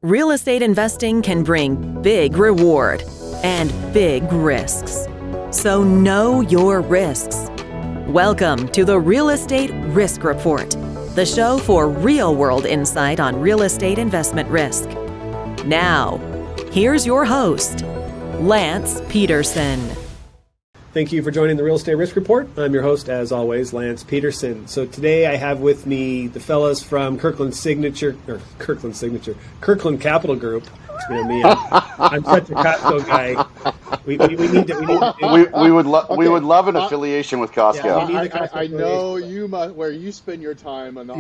Real estate investing can bring big reward and big risks. So know your risks. Welcome to the Real Estate Risk Report, the show for real-world insight on real estate investment risk. Now, here's your host, Lance Pederson. Thank you for joining the Real Estate Risk Report. I'm your host, as always, Lance Pederson. So today I have with me the fellas from Kirkland Capital Group. You know me, I'm such a Costco guy. We would love an affiliation with Costco. Yeah, I know you must, where you spend your time on the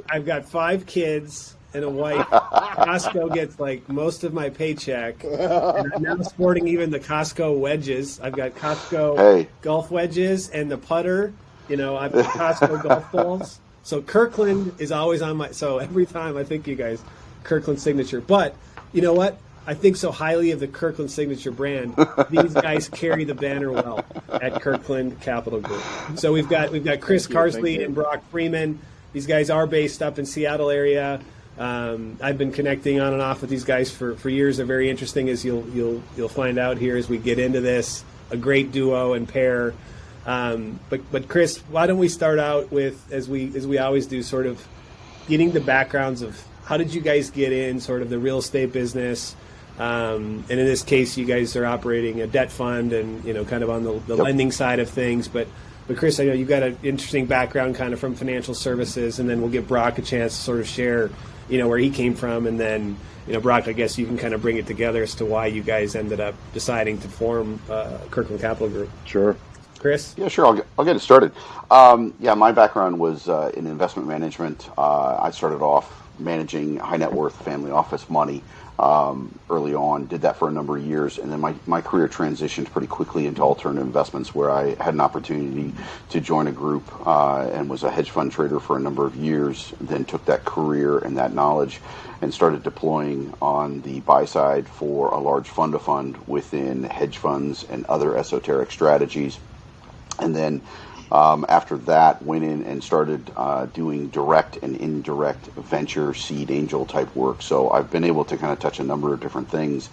I've got 5 kids and a wife. Costco gets like most of my paycheck. And I'm now sporting even the Costco wedges. I've got Costco golf wedges and the putter. You know, I've got Costco golf balls. So Kirkland is always on my. So every time I think you guys, Kirkland signature. But you know what? I think so highly of the Kirkland signature brand. These guys carry the banner well at Kirkland Capital Group. So we've got Chris Carsley and Brock Freeman. These guys are based up in Seattle area. I've been connecting on and off with these guys for years. They're very interesting, as you'll find out here as we get into this. A great duo and pair. But Chris, why don't we start out with, as we always do, sort of getting the backgrounds of how did you guys get in sort of the real estate business? And in this case, you guys are operating a debt fund and kind of on the lending side of things. But Chris, I know you've got an interesting background kind of from financial services, and then we'll give Brock a chance to sort of share where he came from, and then, Brock, I guess you can kind of bring it together as to why you guys ended up deciding to form Kirkland Capital Group. Sure. Chris? Yeah, sure. I'll get it started. My background was in investment management. I started off managing high net worth family office money early on, did that for a number of years, and then my career transitioned pretty quickly into alternative investments, where I had an opportunity to join a group and was a hedge fund trader for a number of years, then took that career and that knowledge and started deploying on the buy side for a large fund of fund within hedge funds and other esoteric strategies. And then after that, went in and started doing direct and indirect venture seed angel type work. So I've been able to kind of touch a number of different things.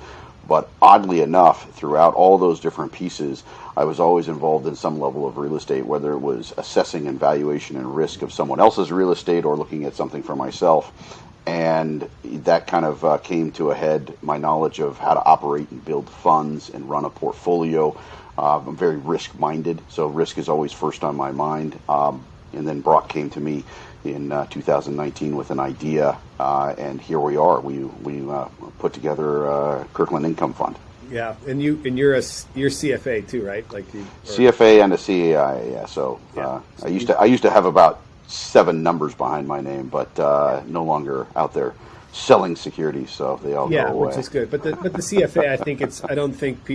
But oddly enough, throughout all those different pieces, I was always involved in some level of real estate, whether it was assessing and valuation and risk of someone else's real estate or looking at something for myself. And that kind of came to a head, my knowledge of how to operate and build funds and run a portfolio. I'm very risk-minded, so risk is always first on my mind. And then Brock came to me in 2019 with an idea, and here we are. We put together Kirkland Income Fund. Yeah, and you're CFA too, right? CFA and a CAI. Yeah. So I used to have about 7 numbers behind my name, but no longer out there selling securities, so they all go away. Which is good. But the CFA, I don't think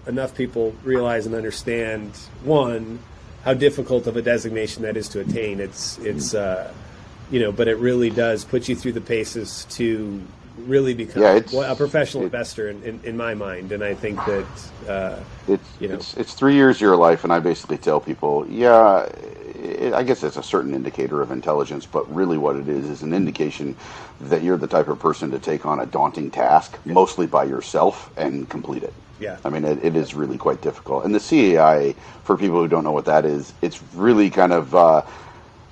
enough people realize and understand, one, how difficult of a designation that is to attain. But it really does put you through the paces to really become a professional investor in my mind. And I think that it's 3 years of your life, and I basically tell people, I guess it's a certain indicator of intelligence, but really what it is an indication that you're the type of person to take on a daunting task, mostly by yourself, and complete it. Yeah. I mean, it is really quite difficult. And the CAI, for people who don't know what that is, it's really kind of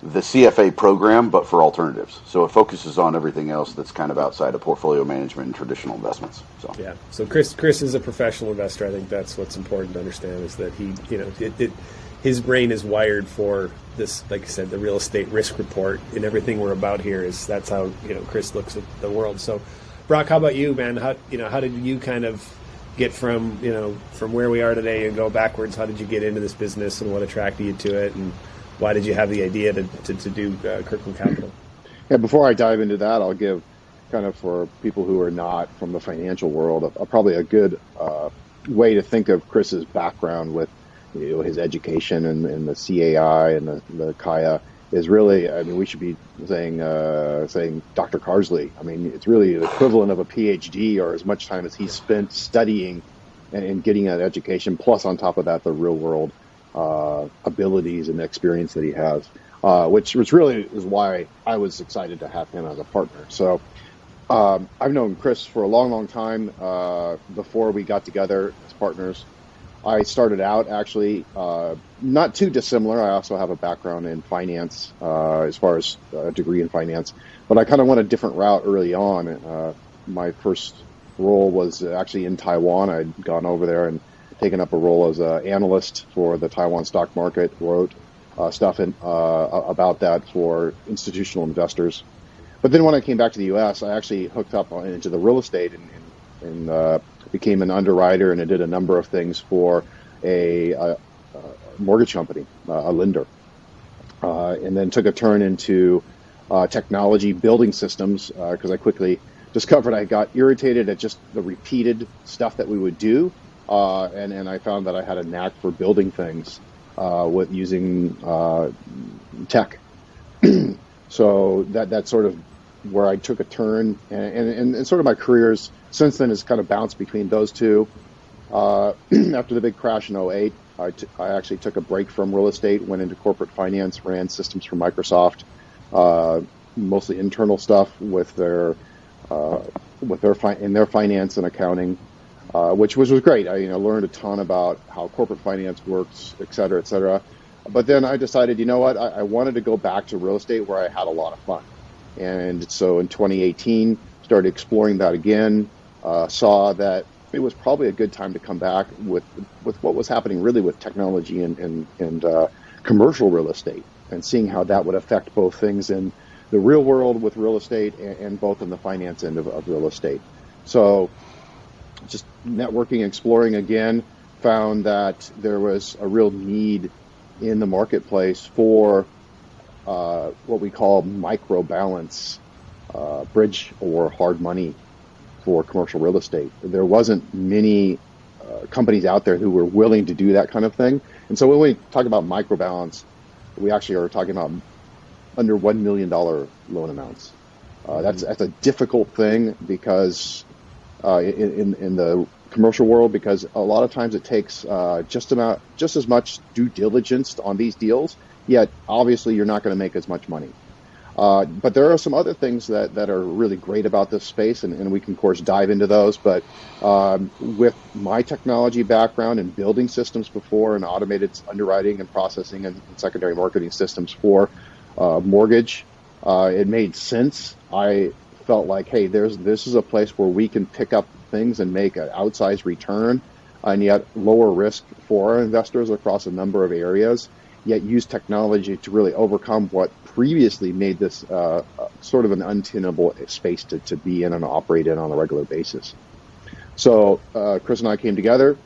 the CFA program, but for alternatives. So it focuses on everything else that's kind of outside of portfolio management and traditional investments. So Chris is a professional investor. I think that's what's important to understand, is that he, his brain is wired for this, like I said, the real estate risk report, and everything we're about here that's how Chris looks at the world. So, Brock, how about you, man? How did you kind of get from where we are today and go backwards? How did you get into this business, and what attracted you to it, and why did you have the idea to do Kirkland Capital? Yeah, before I dive into that, I'll give kind of, for people who are not from the financial world, probably a good way to think of Chris's background with his education and the CAI and the Kaya is really, I mean, we should be saying Dr. Carsley. I mean, it's really the equivalent of a PhD, or as much time as he spent studying and getting an education, plus on top of that, the real world abilities and experience that he has, which really is why I was excited to have him as a partner. So I've known Chris for a long, long time. Before we got together as partners, I started out actually not too dissimilar. I also have a background in finance, as far as a degree in finance, but I kind of went a different route early on. My first role was actually in Taiwan. I'd gone over there and taken up a role as an analyst for the Taiwan stock market, wrote stuff about that for institutional investors. But then when I came back to the U.S., I actually hooked up into the real estate and became an underwriter, and I did a number of things for a mortgage company, a lender, and then took a turn into technology, building systems, because I quickly discovered I got irritated at just the repeated stuff that we would do, and I found that I had a knack for building things with using tech. So that's sort of where I took a turn, and sort of my careers since then has kind of bounced between those two. After the big crash in '08, I actually took a break from real estate, went into corporate finance, ran systems for Microsoft, mostly internal stuff with their finance and accounting, which was great. I learned a ton about how corporate finance works, et cetera, et cetera. But then I decided, you know what, I wanted to go back to real estate where I had a lot of fun. And so in 2018, started exploring that again, saw that it was probably a good time to come back with what was happening really with technology and commercial real estate, and seeing how that would affect both things in the real world with real estate and both in the finance end of real estate. So just networking, exploring again, found that there was a real need in the marketplace for what we call micro balance, bridge or hard money for commercial real estate. There wasn't many companies out there who were willing to do that kind of thing. And so when we talk about micro balance, we actually are talking about under $1 million loan amounts. That's a difficult thing because in the commercial world, because a lot of times it takes just as much due diligence on these deals, yet obviously you're not going to make as much money. But there are some other things that are really great about this space, and we can, of course, dive into those. But with my technology background in building systems before and automated underwriting and processing and secondary marketing systems for mortgage, it made sense. I felt like, hey, this is a place where we can pick up things and make an outsized return, and yet lower risk for our investors across a number of areas, yet use technology to really overcome what previously made this sort of an untenable space to be in and operate in on a regular basis. So Chris and I came together.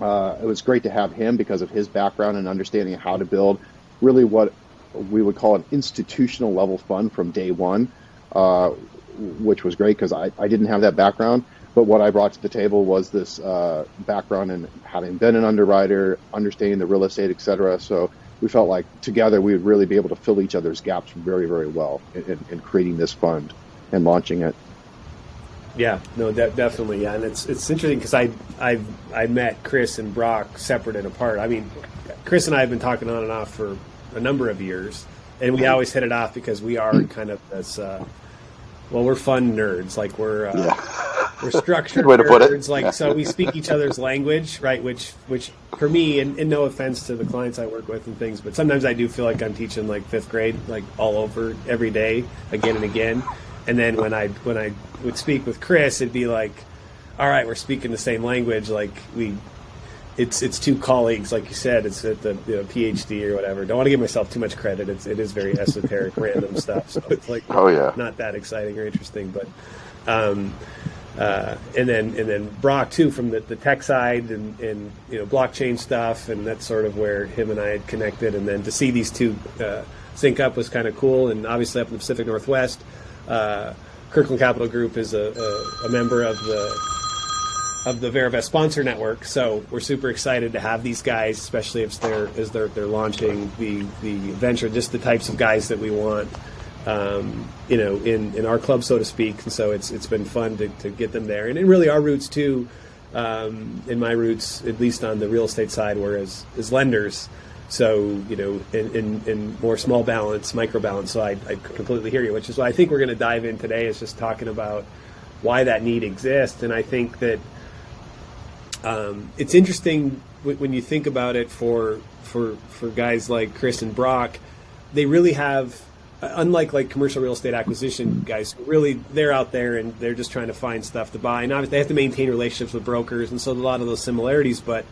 It was great to have him because of his background and understanding how to build really what we would call an institutional level fund from day one, which was great because I didn't have that background. But what I brought to the table was this background in having been an underwriter, understanding the real estate, et cetera. So we felt like together we would really be able to fill each other's gaps very, very well in creating this fund and launching it. Yeah, no, definitely. Yeah, and it's interesting because I met Chris and Brock separate and apart. I mean, Chris and I have been talking on and off for a number of years, and we always hit it off because we are kind of this. We're fun nerds. Like we're structured Good way to put it. nerds. Like so, we speak each other's language, right? Which for me, and no offense to the clients I work with and things, but sometimes I do feel like I'm teaching like fifth grade, like all over every day, again and again. And then when I would speak with Chris, it'd be like, all right, we're speaking the same language. Like it's two colleagues, like you said. It's at the PhD or whatever. Don't want to give myself too much credit. It is very esoteric, random stuff. So it's like not that exciting or interesting. But and then Brock too from the tech side and blockchain stuff, and that's sort of where him and I had connected. And then to see these two sync up was kind of cool. And obviously up in the Pacific Northwest, Kirkland Capital Group is a member of the Verivest sponsor network, so we're super excited to have these guys, especially if they're launching the venture, just the types of guys that we want, in our club, so to speak. And so it's been fun to get them there, and really our roots too, in my roots, at least on the real estate side, were as lenders. So, in more small balance, micro balance. So I completely hear you, which is why I think we're going to dive in today, is just talking about why that need exists. And I think that it's interesting when you think about it for guys like Chris and Brock. They really have, unlike like commercial real estate acquisition guys, really they're out there and they're just trying to find stuff to buy. And obviously they have to maintain relationships with brokers, and so a lot of those similarities, but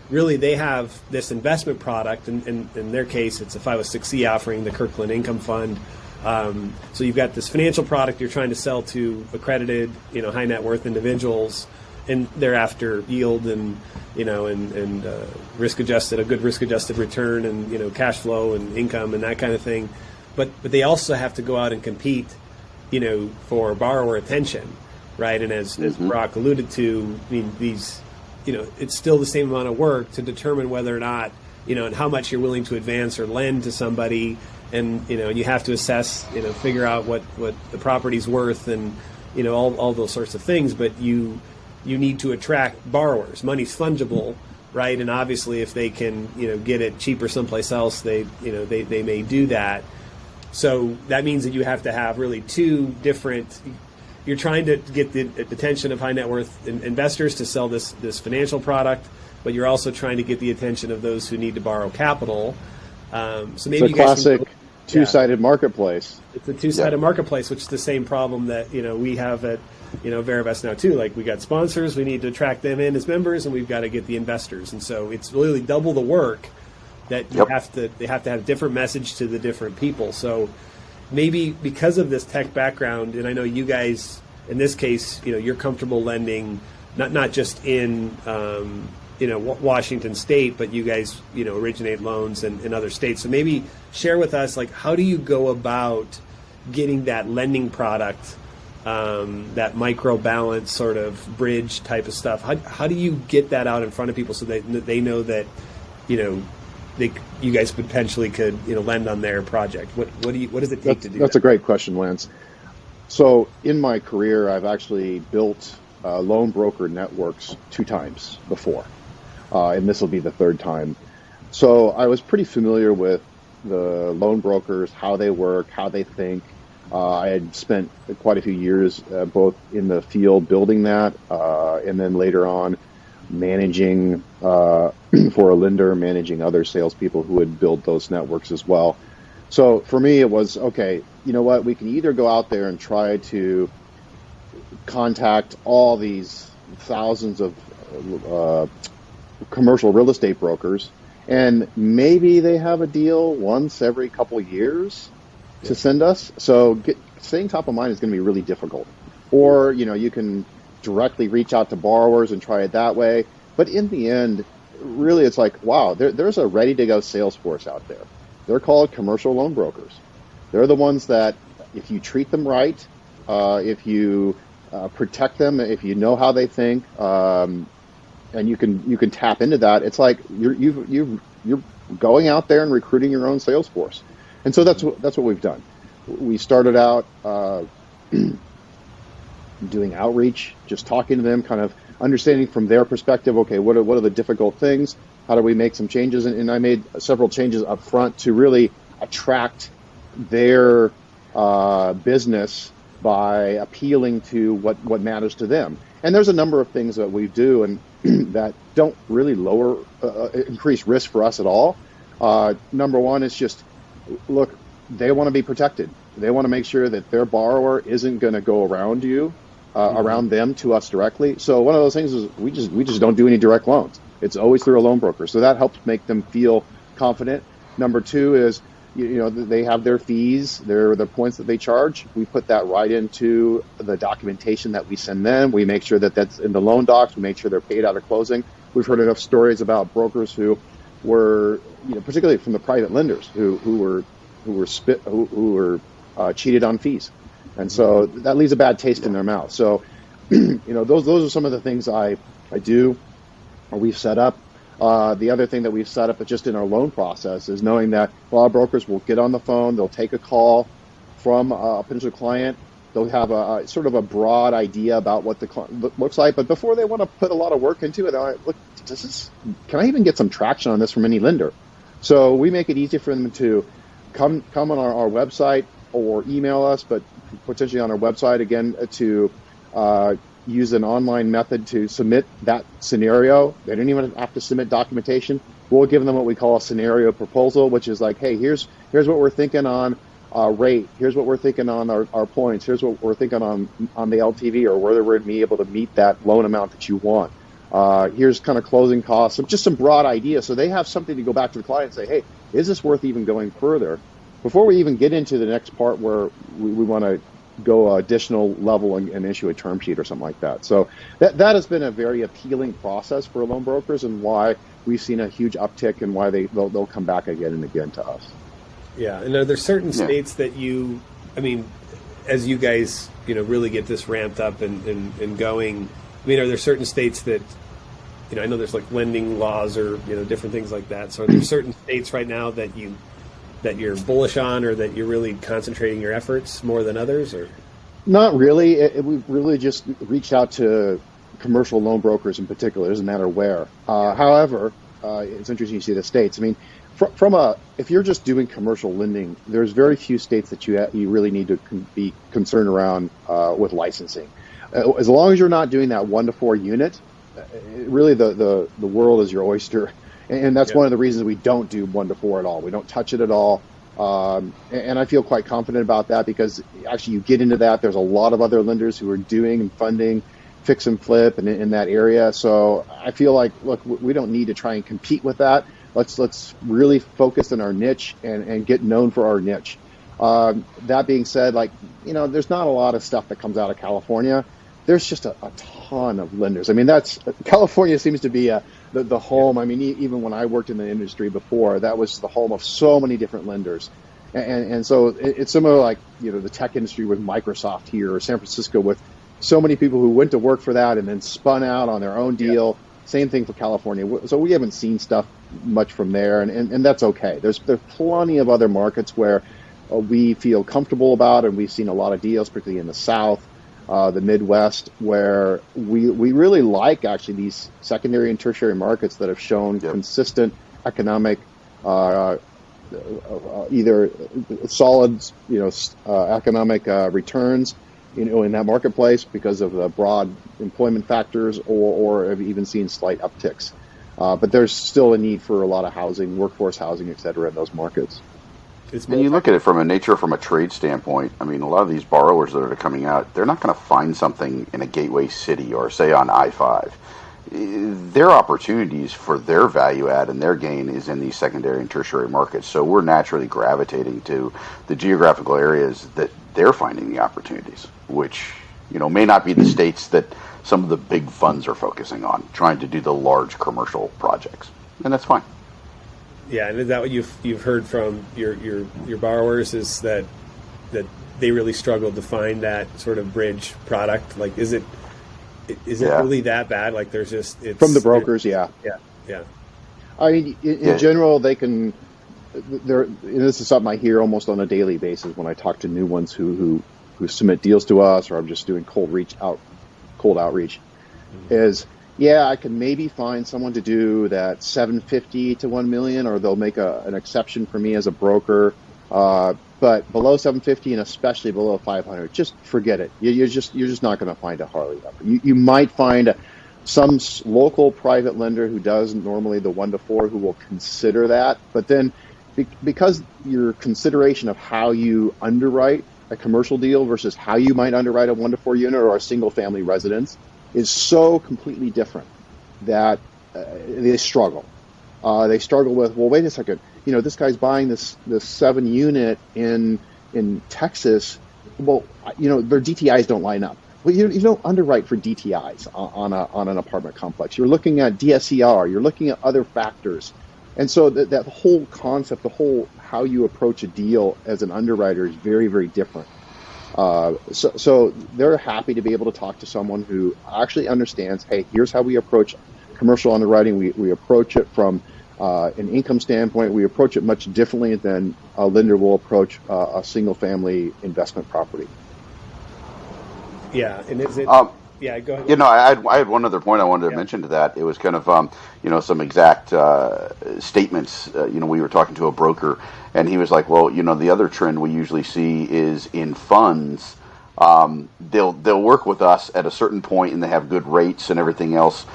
really they have this investment product, and in their case it's a 506c offering, the Kirkland Income Fund. So you've got this financial product you're trying to sell to accredited, high net worth individuals, and they're after yield and risk adjusted, a good risk adjusted return, and cash flow and income and that kind of thing. But they also have to go out and compete, for borrower attention, right? And as Brock alluded to, I mean, these, it's still the same amount of work to determine whether or not, and how much you're willing to advance or lend to somebody, and and you have to assess, figure out what the property's worth, and all those sorts of things. But you need to attract borrowers. Money's fungible, right? And obviously, if they can get it cheaper someplace else, they may do that. So that means that you have to have really two different. You're trying to get the attention of high net worth investors to sell this financial product, but you're also trying to get the attention of those who need to borrow capital. So maybe it's a classic two-sided marketplace. It's a two-sided marketplace, which is the same problem that we have at Verivest now too. Like, we got sponsors, we need to attract them in as members, and we've got to get the investors. And so it's really double the work that they have to have different message to the different people. So maybe because of this tech background, and I know you guys, in this case, you're comfortable lending not just in Washington State, but you guys originate loans in other states. So maybe share with us, like, how do you go about getting that lending product, that micro balance sort of bridge type of stuff? How do you get that out in front of people so that they know that you guys potentially could lend on their project? What does it take to do that? That's a great question, Lance. So in my career, I've actually built loan broker networks 2 times before, and this will be the 3rd time. So I was pretty familiar with the loan brokers, how they work, how they think. I had spent quite a few years both in the field building that, and then later on managing for a lender, managing other salespeople who would build those networks as well. So for me, it was, okay, you know what, we can either go out there and try to contact all these thousands of commercial real estate brokers, and maybe they have a deal once every couple of years to send us. So staying top of mind is going to be really difficult. Or, you can directly reach out to borrowers and try it that way. But in the end, really, it's like, wow, there's a ready-to-go sales force out there. They're called commercial loan brokers. They're the ones that, if you treat them right, if you protect them, if you know how they think, and you can tap into that, it's like you're going out there and recruiting your own sales force. And so that's what we've done. We started out doing outreach, just talking to them, kind of understanding from their perspective, okay, what are the difficult things? How do we make some changes? And I made several changes up front to really attract their business by appealing to what matters to them. And there's a number of things that we do and that don't really increase risk for us at all. Number one is just, look, they want to be protected. They want to make sure that their borrower isn't going to go around you, around them to us directly. So one of those things is we just don't do any direct loans. It's always through a loan broker. So that helps make them feel confident. Number 2 is, they have their fees, the points that they charge. We put that right into the documentation that we send them. We make sure that that's in the loan docs. We make sure they're paid out of closing. We've heard enough stories about brokers who were, particularly from the private lenders who were cheated on fees. And so that leaves a bad taste in their mouth. So, those are some of the things I do, or we've set up. The other thing that we've set up just in our loan process is knowing that a lot of brokers will get on the phone, they'll take a call from a potential client, they'll have a sort of a broad idea about what the client looks like, but before they want to put a lot of work into it, they're like, look, can I even get some traction on this from any lender? So we make it easy for them to come on our website or email us, but potentially on our website again to use an online method to submit that scenario. They don't even have to submit documentation. We'll give them what we call a scenario proposal, which is like, hey, here's what we're thinking on rate. Here's what we're thinking on our points. Here's what we're thinking on the LTV, or whether we're going to be able to meet that loan amount that you want. Here's kind of closing costs, just some broad ideas. So they have something to go back to the client and say, hey, is this worth even going further? Before we even get into the next part where we want to go additional level and issue a term sheet or something like that. So that has been a very appealing process for loan brokers, and why we've seen a huge uptick, and why they'll come back again and again to us. Yeah, and are there certain states that as you guys, really get this ramped up and going, are there certain states that, I know there's like lending laws or, different things like that. So are there certain states right now that you're bullish on, or that you're really concentrating your efforts more than others, or? Not really. We've really just reached out to commercial loan brokers in particular. It doesn't matter where. However, it's interesting you see the states. If you're just doing commercial lending, there's very few states that you really need to be concerned around with licensing. As long as you're not doing that 1-to-4 unit, really the world is your oyster. And that's one of the reasons we don't do 1-to-4 at all. We don't touch it at all. And I feel quite confident about that, because actually you get into that, there's a lot of other lenders who are doing and funding fix and flip and in that area. So I feel like, look, we don't need to try and compete with that. Let's really focus on our niche and get known for our niche. That being said, there's not a lot of stuff that comes out of California. There's just a ton of lenders. California seems to be the home. Even when I worked in the industry before, that was the home of so many different lenders. And so it's similar like, the tech industry with Microsoft here, or San Francisco with so many people who went to work for that and then spun out on their own deal. Yeah. Same thing for California. So we haven't seen stuff much from there, and that's okay. There's plenty of other markets where we feel comfortable about, and we've seen a lot of deals, particularly in the South, the Midwest, where we really like actually these secondary and tertiary markets that have shown consistent economic, either solid, economic returns, in that marketplace because of the broad employment factors, or have even seen slight upticks. But there's still a need for a lot of housing, workforce housing, et cetera, in those markets. And you look at it from a trade standpoint, a lot of these borrowers that are coming out, they're not going to find something in a gateway city or, say, on I-5. Their opportunities for their value add and their gain is in these secondary and tertiary markets. So we're naturally gravitating to the geographical areas that they're finding the opportunities, which, may not be the states that some of the big funds are focusing on, trying to do the large commercial projects. And that's fine. Yeah, and is that what you've heard from your borrowers, is that they really struggled to find that sort of bridge product? Like, is it really that bad? Like, there's just from the brokers, yeah. In general, they can. This is something I hear almost on a daily basis when I talk to new ones who submit deals to us, or I'm just doing cold outreach. Is I can maybe find someone to do that $750 to $1 million, or they'll make an exception for me as a broker. But below $750 and especially below $500, just forget it. You're just not going to find a Harley. You might find some local private lender who does normally the 1-to-4 who will consider that. But then because your consideration of how you underwrite a commercial deal versus how you might underwrite a 1-to-4 unit or a single family residence is so completely different that they struggle. They struggle with, well, wait a second, this guy's buying this 7 unit in Texas. Well, their DTIs don't line up. Well, you don't underwrite for DTIs on an apartment complex. You're looking at DSCR. You're looking at other factors. And so that whole concept, how you approach a deal as an underwriter is very, very different. So they're happy to be able to talk to someone who actually understands, hey, here's how we approach commercial underwriting. We approach it from an income standpoint. We approach it much differently than a lender will approach a single family investment property. Yeah, and is it? Yeah, go ahead. You know, I had one other point I wanted to mention to that. It was kind of, some exact statements. We were talking to a broker, and he was like, well, the other trend we usually see is in funds. They'll work with us at a certain point, and they have good rates and everything else.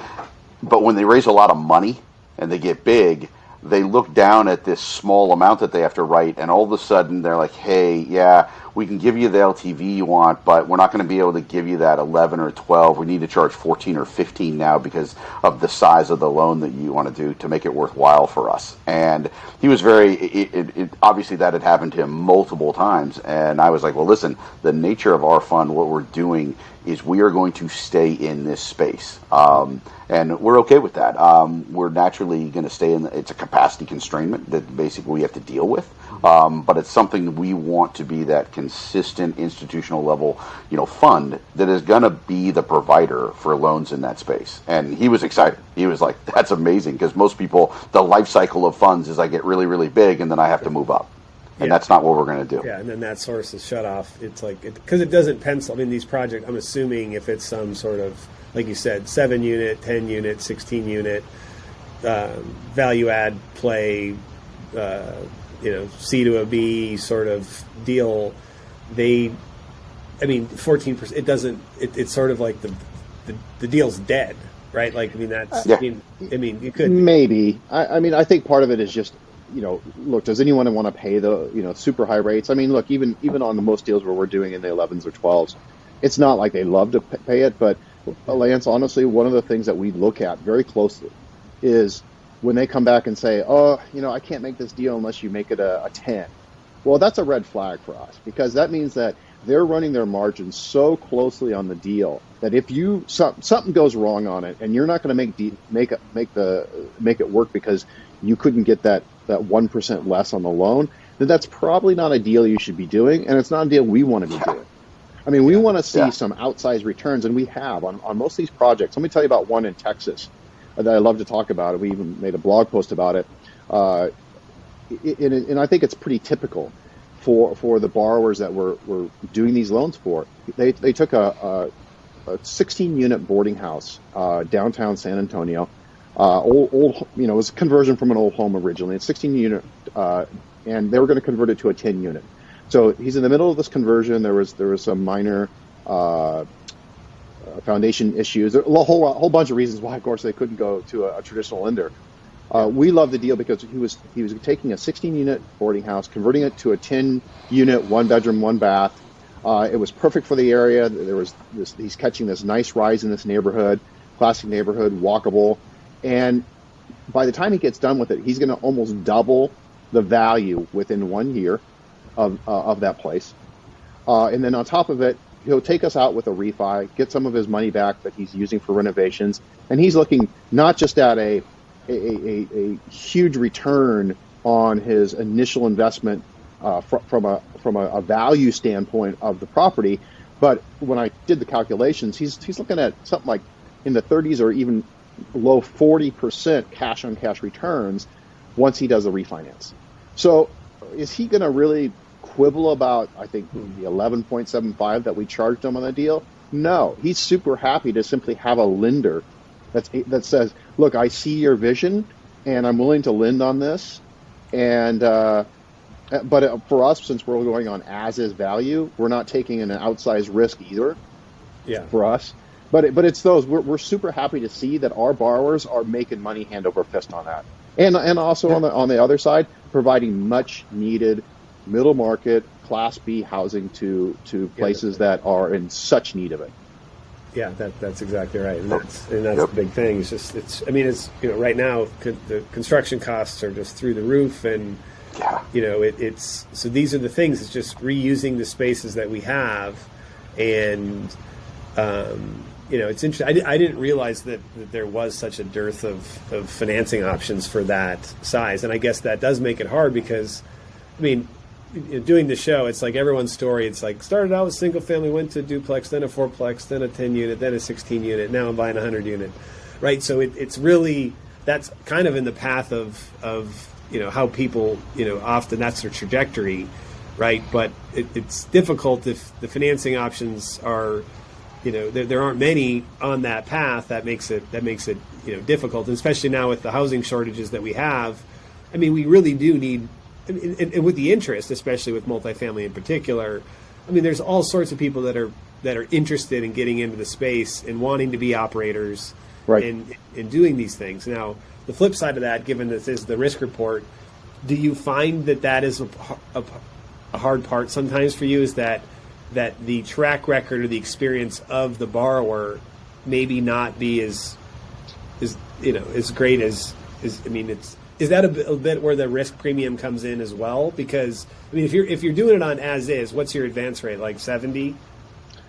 But when they raise a lot of money and they get big, they look down at this small amount that they have to write, and all of a sudden they're like, hey, yeah, we can give you the LTV you want, but we're not going to be able to give you that 11 or 12. We need to charge 14 or 15 now because of the size of the loan that you want to do to make it worthwhile for us. And he was obviously that had happened to him multiple times. And I was like, well, listen, the nature of our fund, what we're doing is we are going to stay in this space. And we're okay with that. We're naturally going to stay it's a capacity constraint that basically we have to deal with. But it's something we want to be that consistent institutional level, fund that is going to be the provider for loans in that space. And he was excited. He was like, that's amazing, because most people, the life cycle of funds is I get really, really big and then I have to move up. And that's not what we're going to do. Yeah, and then that source is shut off. It's like, because it doesn't pencil. I mean, these projects, I'm assuming if it's some sort of, like you said, 7 unit, 10 unit, 16 unit, value add play, C to a B sort of deal, 14%, it doesn't, it's sort of like the deal's dead, right? Like, I mean, that's, Yeah. you could. Maybe. I think part of it is just, look, does anyone want to pay the, super high rates? I mean, look, even on the most deals where we're doing in the 11s or 12s, it's not like they love to pay it. But Lance, honestly, one of the things that we look at very closely is when they come back and say, oh, I can't make this deal unless you make it a 10. Well, that's a red flag for us, because that means that they're running their margins so closely on the deal that if something goes wrong on it and you're not going to make it work because you couldn't get that 1% less on the loan, then that's probably not a deal you should be doing, and it's not a deal we want to be doing. I mean, we want to see some outsized returns, and we have on most of these projects. Let me tell you about one in Texas that I love to talk about. We even made a blog post about it, and I think it's pretty typical for the borrowers that we're doing these loans for. They took a 16-unit boarding house downtown San Antonio. Old, it was a conversion from an old home originally. It's 16-unit, and they were going to convert it to a 10-unit. So he's in the middle of this conversion. There was some minor foundation issues. There a whole bunch of reasons why, of course, they couldn't go to a traditional lender. We love the deal because he was taking a 16-unit boarding house, converting it to a 10-unit, 1-bedroom, 1-bath. It was perfect for the area. He's catching this nice rise in this neighborhood, classic neighborhood, walkable. And by the time he gets done with it, he's going to almost double the value within 1 year of that place. And then on top of it, he'll take us out with a refi, get some of his money back that he's using for renovations. And he's looking not just at a huge return on his initial investment from a value standpoint of the property, but when I did the calculations, he's looking at something like in the 30s or even low 40% cash on cash returns once he does the refinance. So is he going to really quibble about, I think, the 11.75 that we charged him on the deal? No, he's super happy to simply have a lender that says, look, I see your vision and I'm willing to lend on this. And but for us, since we're going on as is value, we're not taking an outsized risk either. Yeah, for us. But it's those we're super happy to see that our borrowers are making money hand over fist on that, and also on the other side, providing much needed middle market Class B housing to places that are in such need of it. Yeah, that's exactly right, and that's the big thing. It's right now the construction costs are just through the roof, and it's so these are the things. It's just reusing the spaces that we have, and it's interesting. I didn't realize that there was such a dearth of financing options for that size, and I guess that does make it hard because, doing the show, it's like everyone's story. It's like started out with single family, went to duplex, then a fourplex, then a 10 unit, then a 16 unit. Now I'm buying a 100 unit, right? So it's really, that's kind of in the path of how people often that's their trajectory, right? But it's difficult if the financing options are there aren't many on that path. That makes it difficult, and especially now with the housing shortages that we have. I mean, we really do need, and with the interest, especially with multifamily in particular. I mean, there's all sorts of people that are interested in getting into the space and wanting to be operators, right, in doing these things. Now, the flip side of that, given this is the risk report, do you find that is a hard part sometimes for you? Is that the track record or the experience of the borrower maybe not be as great as I mean, is that a bit where the risk premium comes in as well? Because I mean, if you're doing it on as is, what's your advance rate? Like 70?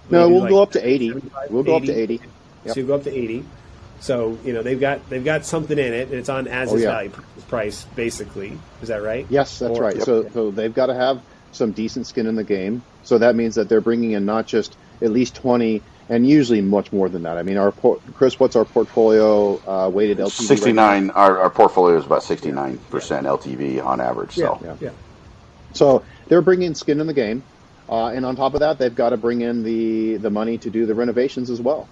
No, we'll go up to 80. We'll go up to 80. Yep. So you go up to 80. So they've got something in it, and it's on as is value price basically. Is that right? Yes, that's right. Yep. So they've got to have some decent skin in the game. So that means that they're bringing in not just at least 20, and usually much more than that. I mean, Chris, what's our portfolio weighted LTV? 69. Right, our portfolio is about 69% LTV on average. So yeah. So they're bringing skin in the game, and on top of that, they've got to bring in the money to do the renovations as well.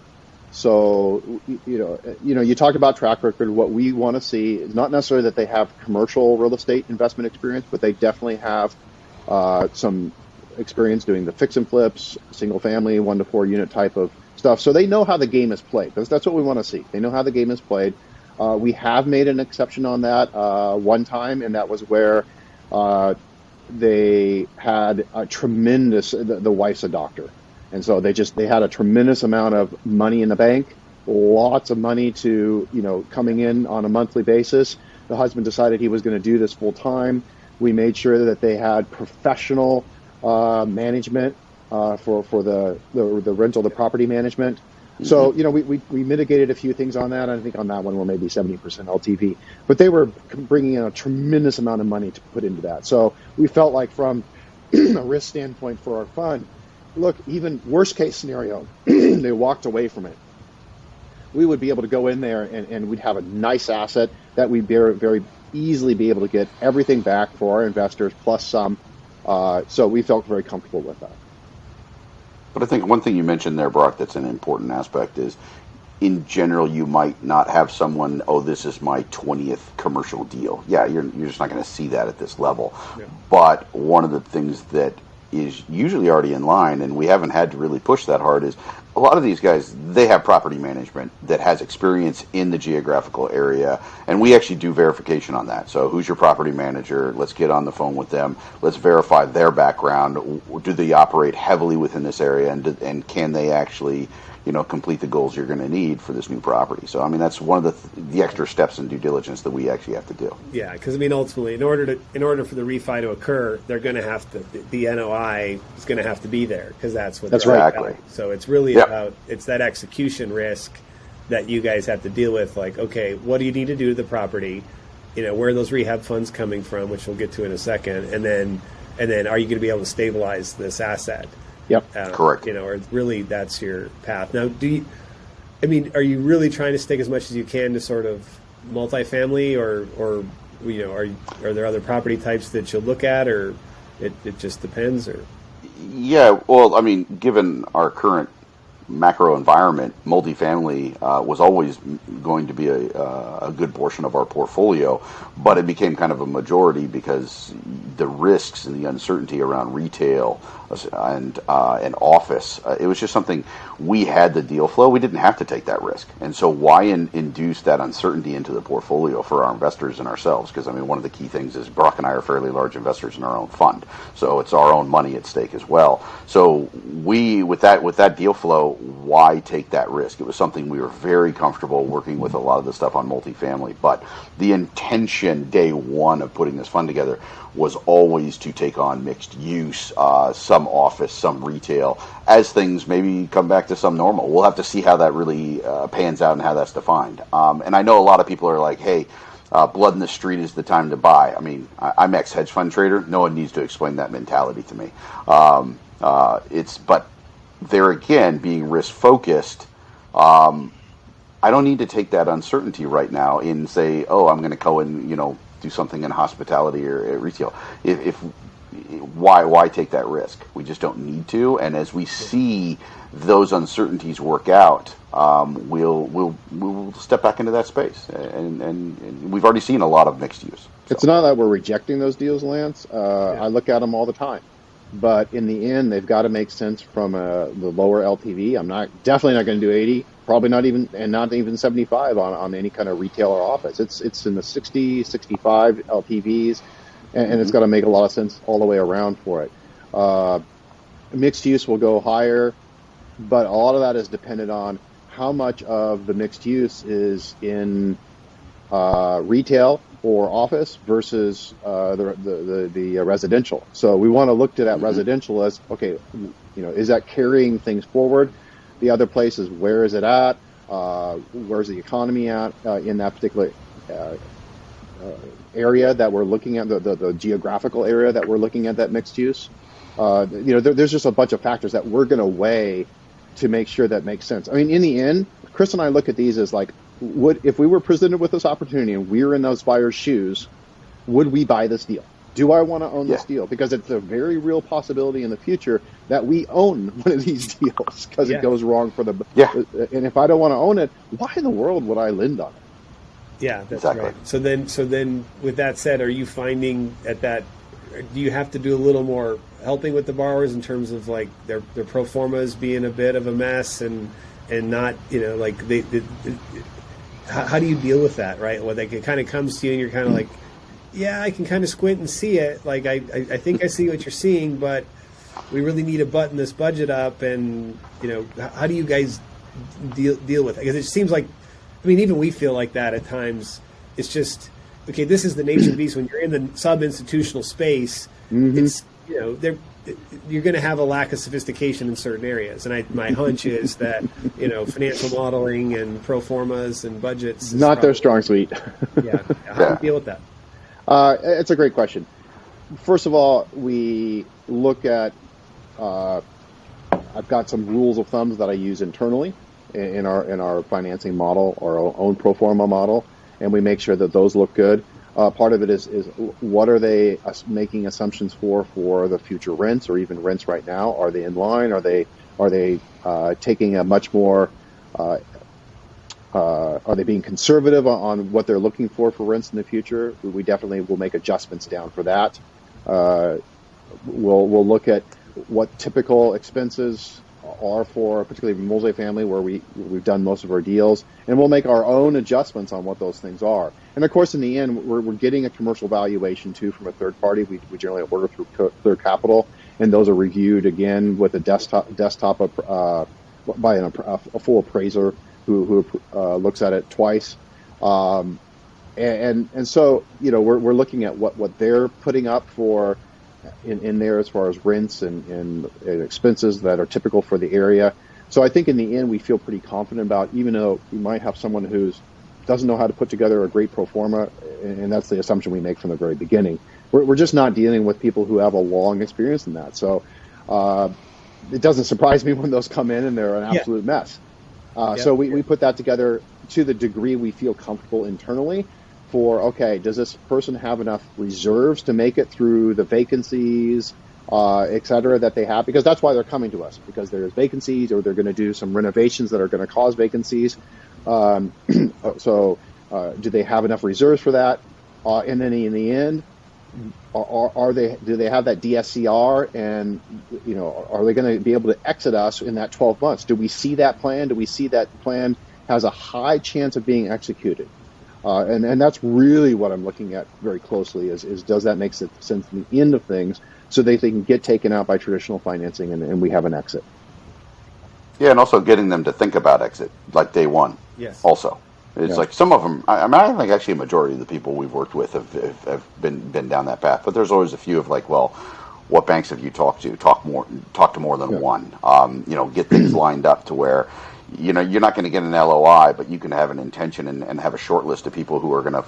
So you talked about track record. What we want to see is not necessarily that they have commercial real estate investment experience, but they definitely have some experience doing the fix and flips, single family, 1 to 4 unit type of stuff. So they know how the game is played. That's what we want to see. They know how the game is played. We have made an exception on that one time, and that was where they had a tremendous, the wife's a doctor. And so they had a tremendous amount of money in the bank, lots of money to, coming in on a monthly basis. The husband decided he was going to do this full time. We made sure that they had professional management for the rental, the property management. Mm-hmm. So, we mitigated a few things on that. I think on that one we're maybe 70% LTV. But they were bringing in a tremendous amount of money to put into that. So we felt like from a risk standpoint for our fund, look, even worst case scenario, they walked away from it. We would be able to go in there and we'd have a nice asset that we'd very easily be able to get everything back for our investors plus some. So we felt very comfortable with that. But I think one thing you mentioned there, Brock, that's an important aspect is, in general, you might not have someone, this is my 20th commercial deal. Yeah, you're just not going to see that at this level. Yeah. But one of the things that is usually already in line, and we haven't had to really push that hard, is a lot of these guys, they have property management that has experience in the geographical area, and we actually do verification on that. So who's your property manager? Let's get on the phone with them. Let's verify their background. Do they operate heavily within this area, and can they actually complete the goals you're going to need for this new property? So, I mean, that's one of the extra steps in due diligence that we actually have to do. Yeah, because, I mean, ultimately, in order for the refi to occur, they're going to have to, the NOI is going to have to be there, because that's right. Exactly. So it's really about, it's that execution risk that you guys have to deal with. Like, okay, what do you need to do to the property? Where are those rehab funds coming from, which we'll get to in a second, and then are you going to be able to stabilize this asset? Yep, correct. Or really that's your path. Now, are you really trying to stick as much as you can to sort of multifamily, or are there other property types that you'll look at, or it just depends? Or yeah, well, I mean, given our current macro environment, multifamily was always going to be a good portion of our portfolio, but it became kind of a majority because the risks and the uncertainty around retail and office, it was just something we had the deal flow. We didn't have to take that risk. And so why induce that uncertainty into the portfolio for our investors and ourselves? Because, I mean, one of the key things is Brock and I are fairly large investors in our own fund. So it's our own money at stake as well. So with that deal flow, why take that risk? It was something we were very comfortable working with a lot of the stuff on multifamily. But the intention day one of putting this fund together was always to take on mixed use, some office, some retail, as things maybe come back to some normal. We'll have to see how that really pans out and how that's defined. And I know a lot of people are like, hey, blood in the street is the time to buy. I mean, I'm ex-hedge fund trader. No one needs to explain that mentality to me. But there again, being risk focused, I don't need to take that uncertainty right now and say, I'm going to go and do something in hospitality or retail. If why take that risk? We just don't need to. And as we see those uncertainties work out, we'll step back into that space. And we've already seen a lot of mixed use. So. It's not that we're rejecting those deals, Lance. I look at them all the time. But in the end, they've got to make sense from the lower LTV. I'm definitely not going to do 80, probably not even 75 on any kind of retail or office. It's in the 60, 65 LTVs, and it's got to make a lot of sense all the way around for it. Mixed use will go higher, but a lot of that is dependent on how much of the mixed use is in retail or office versus the residential. So we want to look to that residential as, okay, is that carrying things forward? The other places, where is it at? Where's the economy at in that particular area that we're looking at, the geographical area that we're looking at that mixed use? There's just a bunch of factors that we're going to weigh to make sure that makes sense. I mean, in the end, Chris and I look at these as like, if we were presented with this opportunity and we were in those buyers' shoes, would we buy this deal? Do I want to own this deal? Because it's a very real possibility in the future that we own one of these deals because it goes wrong for the. And if I don't want to own it, why in the world would I lend on it? Yeah, that's right. So then, with that said, are you finding that do you have to do a little more helping with the borrowers in terms of like their pro formas being a bit of a mess and not like how do you deal with that, right? Well, like it kind of comes to you and you're kind of like, yeah, I can kind of squint and see it. Like I think I see what you're seeing, but we really need to button this budget up. And how do you guys deal with it? Because it seems like, I mean, even we feel like that at times. It's just okay. This is the nature of the beast. When you're in the sub-institutional space, it's you're going to have a lack of sophistication in certain areas. And my hunch is that, financial modeling and pro formas and budgets. Not their strong suite. Yeah. How do you deal with that? It's a great question. First of all, we look at, I've got some rules of thumbs that I use internally in our financing model, our own pro forma model, and we make sure that those look good. Part of it is what are they making assumptions for the future rents or even rents right now? Are they in line? Are they taking a much more? Are they being conservative on what they're looking for rents in the future? We definitely will make adjustments down for that. We'll look at what typical expenses are for particularly multifamily where we've done most of our deals, and we'll make our own adjustments on what those things are. And of course, in the end, we're getting a commercial valuation too from a third party. We generally order through Kirkland Capital, and those are reviewed again with a desktop by a full appraiser who looks at it twice. And so we're looking at what they're putting up for in there as far as rents and expenses that are typical for the area. So I think in the end we feel pretty confident about, even though we might have someone who doesn't know how to put together a great pro forma, and that's the assumption we make from the very beginning. We're just not dealing with people who have a long experience in that. So it doesn't surprise me when those come in and they're an absolute mess. So we put that together to the degree we feel comfortable internally for, okay, does this person have enough reserves to make it through the vacancies, et cetera, that they have? Because that's why they're coming to us, because there's vacancies or they're going to do some renovations that are going to cause vacancies. So do they have enough reserves for that? And then in the end, do they have that DSCR, and are they going to be able to exit us in that 12 months? Do we see that plan? Do we see that plan has a high chance of being executed? And that's really what I'm looking at very closely is does that make sense in the end of things so they can get taken out by traditional financing and we have an exit. Yeah, and also getting them to think about exit like day one. Yes. Also. It's like some of them, I think actually a majority of the people we've worked with have been down that path. But there's always a few of like, well, what banks have you talked to? Talk to more than one. Get things lined up to where, you're not going to get an LOI, but you can have an intention and have a short list of people who are going to,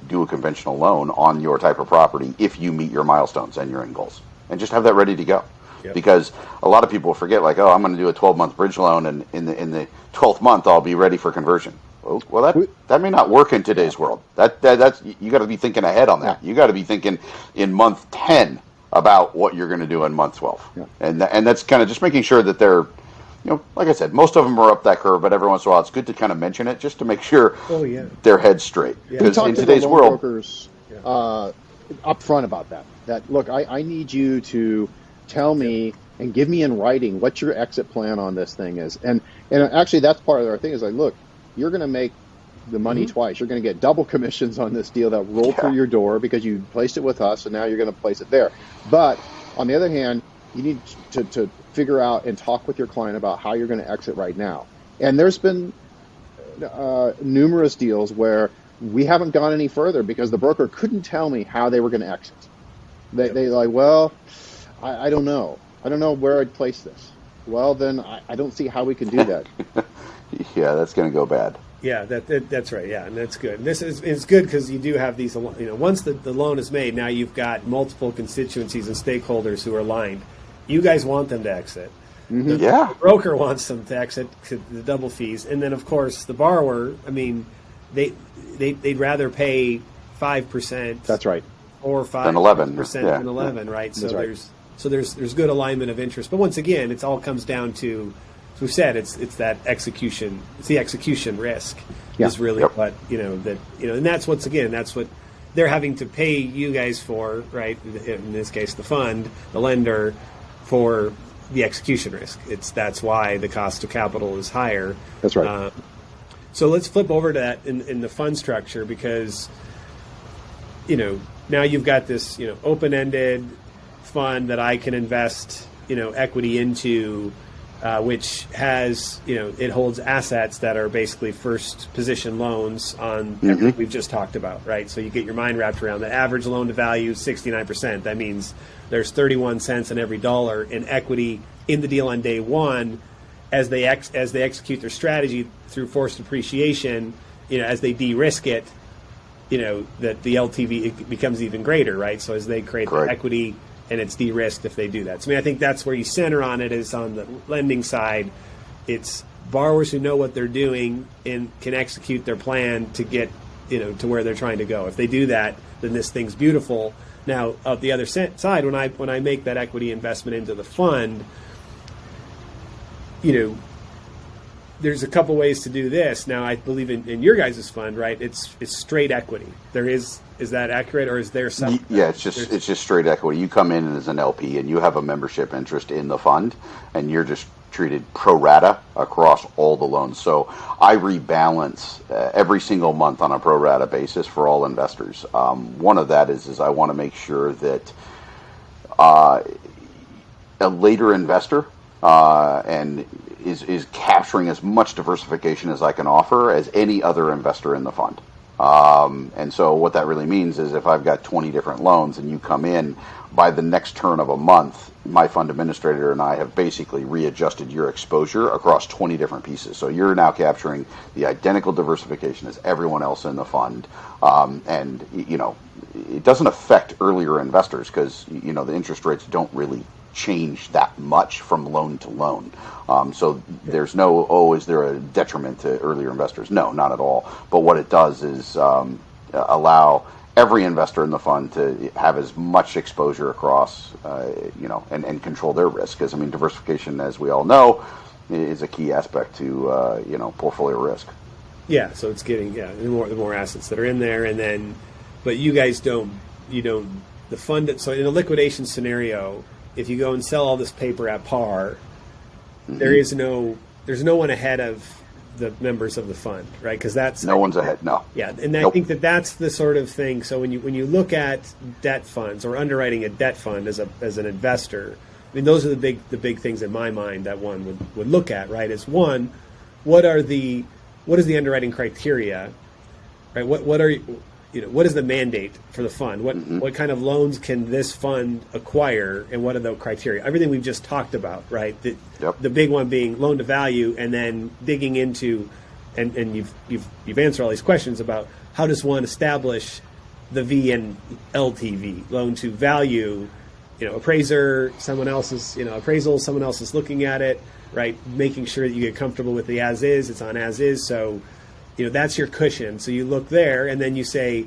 do a conventional loan on your type of property if you meet your milestones and your end goals. And just have that ready to go. Yep. Because a lot of people forget, like, I'm going to do a 12-month bridge loan, and in the 12th month I'll be ready for conversion. Well, that may not work in today's world. That's you got to be thinking ahead on that. You got to be thinking in month 10, about what you're going to do in month 12. Yeah. And that's kind of just making sure that they're, like I said, most of them are up that curve, but every once in a while it's good to kind of mention it just to make sure their head's straight. Because in today's world, brokers up front about that look, I need you to tell me and give me in writing what your exit plan on this thing is. And actually that's part of our thing is like, look, you're going to make the money twice. You're going to get double commissions on this deal that roll through your door because you placed it with us and now you're going to place it there. But on the other hand, you need to figure out and talk with your client about how you're going to exit right now. And there's been numerous deals where we haven't gone any further because the broker couldn't tell me how they were going to exit. They like, well, I don't know. I don't know where I'd place this. Well, then I don't see how we can do that. Yeah, that's going to go bad. Yeah, that's right. Yeah, and that's good. It's good because you do have these. Once the loan is made, now you've got multiple constituencies and stakeholders who are aligned. You guys want them to exit. The broker wants them to exit to the double fees, and then of course the borrower. I mean, they'd rather pay 5%. That's right. Or 5% than 11%. Than 11, right? So there's good alignment of interest. But once again, it all comes down to. We've said it's that execution. It's the execution risk is really what and that's what they're having to pay you guys for, right? In this case, the fund, the lender, for the execution risk. That's why the cost of capital is higher. That's right. So let's flip over to that in the fund structure because now you've got this open-ended fund that I can invest equity into. Which has, it holds assets that are basically first position loans on everything we've just talked about, right? So you get your mind wrapped around the average loan to value, 69%. That means there's 31 cents on every dollar in equity in the deal on day one as they execute their strategy through forced appreciation, as they de-risk it, that the LTV becomes even greater, right? So as they create the equity, and it's de-risked if they do that. So I think that's where you center on it is on the lending side. It's borrowers who know what they're doing and can execute their plan to get to where they're trying to go. If they do that, then this thing's beautiful. Now, of the other side, when I make that equity investment into the fund, there's a couple ways to do this. Now, I believe in your guys' fund, right? It's straight equity. Is that accurate, or is there some? Yeah, it's just straight equity. You come in as an LP, and you have a membership interest in the fund, and you're just treated pro rata across all the loans. So I rebalance every single month on a pro rata basis for all investors. One of that is I want to make sure that a later investor and is capturing as much diversification as I can offer as any other investor in the fund. And so what that really means is if I've got 20 different loans and you come in, by the next turn of a month, my fund administrator and I have basically readjusted your exposure across 20 different pieces. So you're now capturing the identical diversification as everyone else in the fund. And, it doesn't affect earlier investors because, the interest rates don't really change that much from loan to loan. So there's no, is there a detriment to earlier investors? No, not at all. But what it does is allow every investor in the fund to have as much exposure across, and control their risk. Because, diversification, as we all know, is a key aspect to, portfolio risk. Yeah, so it's getting, the more assets that are in there. And then, but you guys the fund, so in a liquidation scenario, if you go and sell all this paper at par, there's no one ahead of the members of the fund, right? Because that's no one's ahead. No. Yeah, and I think that's the sort of thing. So when you look at debt funds or underwriting a debt fund as an investor, those are the big things in my mind that one would look at, right? Is one, what is the underwriting criteria, right? What is the mandate for the fund? What kind of loans can this fund acquire, and what are the criteria? Everything we've just talked about, right? The big one being loan to value, and then digging into, and you've answered all these questions about how does one establish the V and LTV, loan to value, appraiser, someone else's, appraisal, someone else is looking at it, right? Making sure that you get comfortable with the as is, it's on as is, so. That's your cushion. So you look there, and then you say,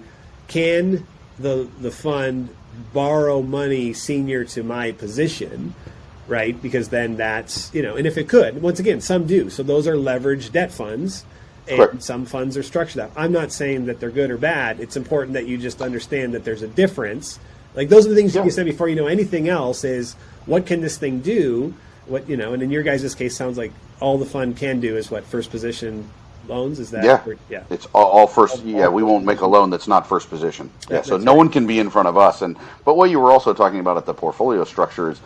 can the fund borrow money senior to my position, right? Because then that's, and if it could, once again, some do. So those are leveraged debt funds, and Correct. some funds are structured that. I'm not saying that they're good or bad. It's important that you just understand that there's a difference. Like those are the things you said before you know anything else is what can this thing do? What, and in your guys' case, sounds like all the fund can do is what, first position loans? Is that? Yeah. It's all first. We won't make a loan that's not first position. Yeah. So no one can be in front of us. But what you were also talking about at the portfolio structure is,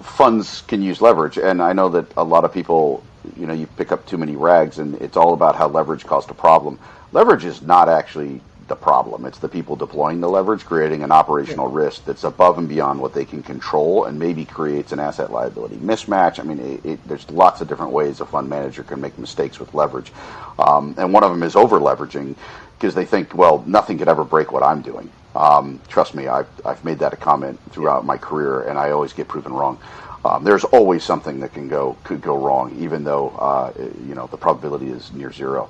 funds can use leverage. And I know that a lot of people, you pick up too many rags and it's all about how leverage caused a problem. Leverage is not actually the problem. It's the people deploying the leverage, creating an operational risk that's above and beyond what they can control and maybe creates an asset liability mismatch. I mean, there's lots of different ways a fund manager can make mistakes with leverage. And one of them is over leveraging because they think, well, nothing could ever break what I'm doing. Trust me, I've made that a comment throughout my career and I always get proven wrong. There's always something that could go wrong, even though, the probability is near zero.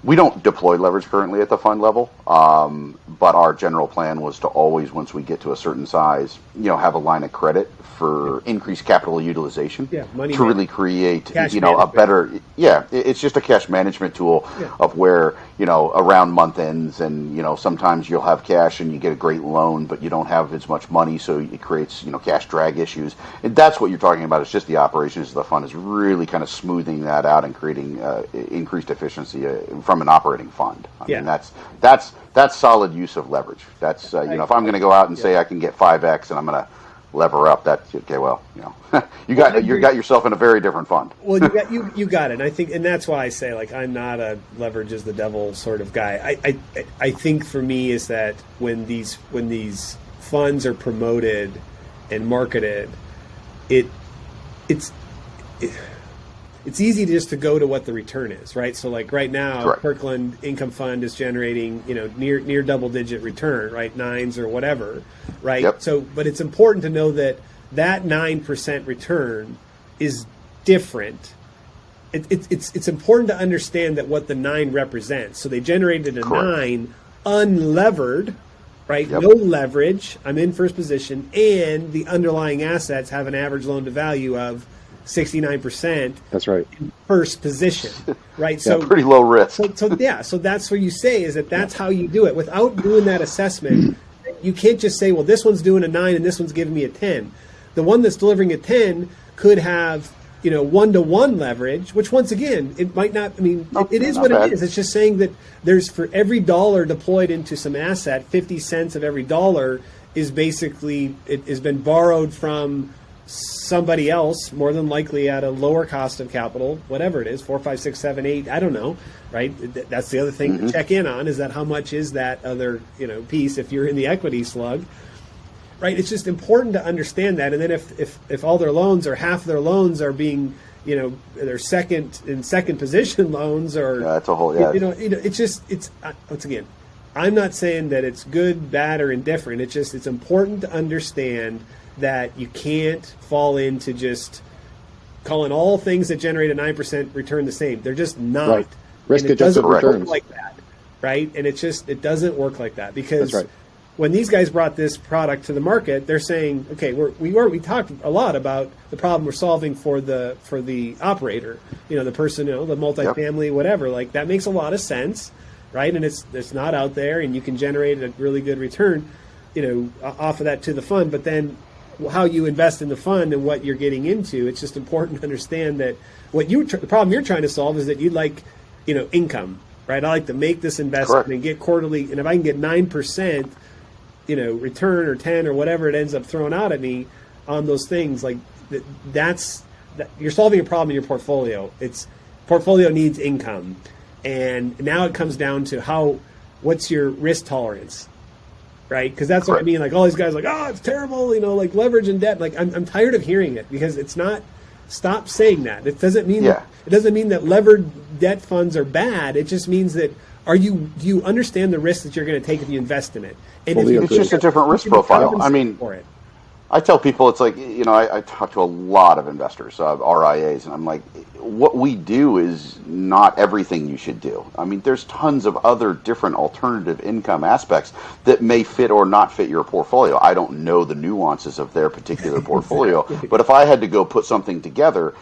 We don't deploy leverage currently at the fund level, but our general plan was to always, once we get to a certain size, have a line of credit for increased capital utilization to really create, a better, it's just a cash management tool of where, around month ends and, sometimes you'll have cash and you get a great loan, but you don't have as much money, so it creates, cash drag issues. And that's what you're talking about. It's just the operations of the fund is really kind of smoothing that out and creating increased efficiency from an operating fund. I mean, that's solid use of leverage. That's if I'm going to go out and say I can get 5x and I'm going to lever up, that's okay. Well, you got yourself in a very different fund. Well, you got it. And I think, and that's why I say like I'm not a leverage is the devil sort of guy. I think for me is that when these funds are promoted and marketed, it's easy just to go to what the return is, right? So like right now, Correct. Kirkland Income Fund is generating, near double digit return, right? 9s or whatever, right? Yep. So, but it's important to know that 9% return is different. It's important to understand that what the 9 represents. So they generated a Correct. 9 unlevered, right? Yep. No leverage. I'm in first position, and the underlying assets have an average loan to value of 69%. That's right. In first position, right? So pretty low risk. So that's where you say is that's how you do it. Without doing that assessment, you can't just say, well, this one's doing a 9 and this one's giving me a 10. The one that's delivering a 10 could have 1-to-1 leverage, which once again, it might not. I mean, it is what it is. It's just saying that there's for every dollar deployed into some asset, 50 cents of every dollar is basically it has been borrowed from somebody else, more than likely at a lower cost of capital, whatever it is, 4, 5, 6, 7, 8, I don't know, right? That's the other thing to check in on is that how much is that other, piece if you're in the equity slug, right? It's just important to understand that. And then if all their loans or half their loans are being, their second position loans or, that's a whole, it's once again, I'm not saying that it's good, bad, or indifferent. It's important to understand that you can't fall into just calling all things that generate a 9% return the same. They're just not. Right. Risk-adjusted returns. returns. Work like that, right? And it doesn't work like that because That's right. when these guys brought this product to the market, they're saying, okay, we talked a lot about the problem we're solving for the operator, the person, the multifamily, whatever. Like that makes a lot of sense, right? And it's not out there, and you can generate a really good return, off of that to the fund. But then how you invest in the fund and what you're getting into, it's just important to understand that the problem you're trying to solve is that you'd like, income, right? I like to make this investment Correct. and get quarterly, and if I can get 9%, return or 10 or whatever it ends up throwing out at me on those things, like you're solving a problem in your portfolio. Portfolio needs income, and now it comes down to what's your risk tolerance. Right, because that's what I mean. Like all these guys, like, oh, it's terrible, like leverage and debt. Like I'm tired of hearing it because it's not. Stop saying that. It doesn't mean it doesn't mean that levered debt funds are bad. It just means that do you understand the risk that you're going to take if you invest in it? And Fully it's just a different risk profile. I mean, for it. I tell people, it's like, I talk to a lot of investors, RIAs, and I'm like, what we do is not everything you should do. I mean, there's tons of other different alternative income aspects that may fit or not fit your portfolio. I don't know the nuances of their particular portfolio, Exactly. but if I had to go put something together,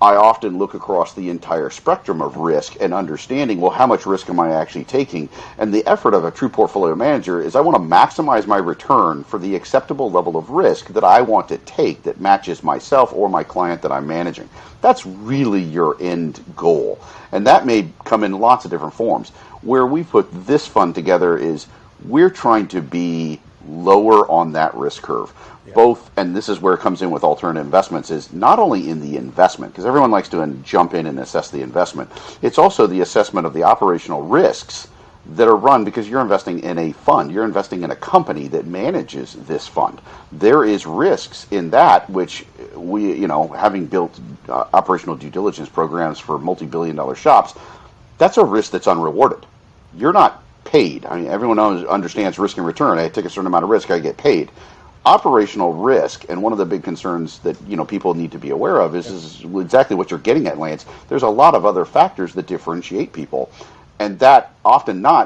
I often look across the entire spectrum of risk and understanding, well, how much risk am I actually taking? And the effort of a true portfolio manager is I want to maximize my return for the acceptable level of risk that I want to take that matches myself or my client that I'm managing. That's really your end goal. And that may come in lots of different forms. Where we put this fund together is we're trying to be lower on that risk curve. Both, and this is where it comes in with alternative investments, is not only in the investment, because everyone likes to jump in and assess the investment, it's also the assessment of the operational risks that are run, because you're investing in a fund, you're investing in a company that manages this fund. There is risks in that, which we, having built operational due diligence programs for multi-billion-dollar shops, that's a risk that's unrewarded. You're not paid. I mean, everyone understands risk and return. I take a certain amount of risk, I get paid. Operational risk, and one of the big concerns that people need to be aware of is exactly what you're getting at, Lance. There's a lot of other factors that differentiate people, and that